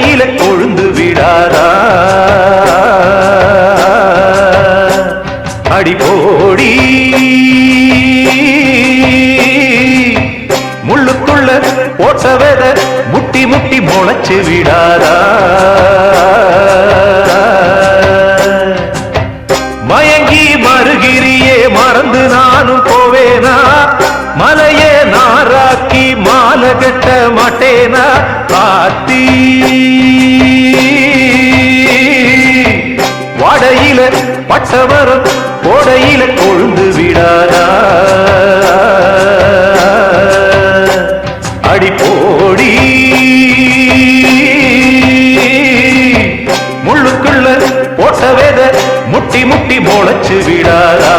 ஓடையில கொழுந்து விடாதா அடிபோடி முள்ளுக்குள்ள போட்ட வெத முட்டி முட்டி முளைச்சு விடாதா மயங்கி மறுகிரியே மறந்து நானும் போவேனா மலையே நாராக்கி மாலை கட்ட மாட்டேனா காத்தி வாடையில பட்டவரம் கோடையில கொழுந்து விடாதா அடிப்போடி முள்ளுக்குள்ள போட்ட வேத முட்டி முட்டி முளைச்சு விடாதா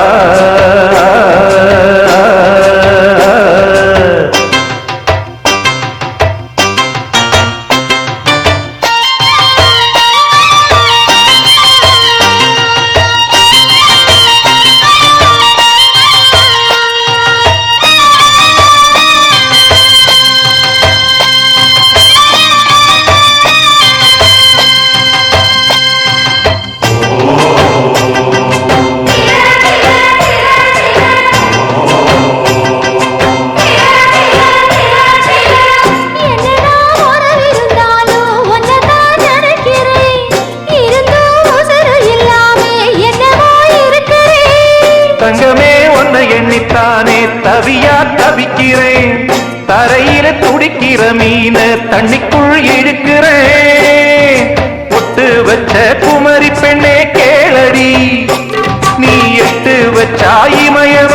தங்கமே உன்னை எண்ணித்தானே தவியா தவிக்கிறேன் தரையில துடிக்கிற மீன தண்ணிக்குள் இழுக்கிறேன் ஒட்டு வச்ச குமரி பெண்ணே கேளடி நீ எட்டு வச்சாயிமயவ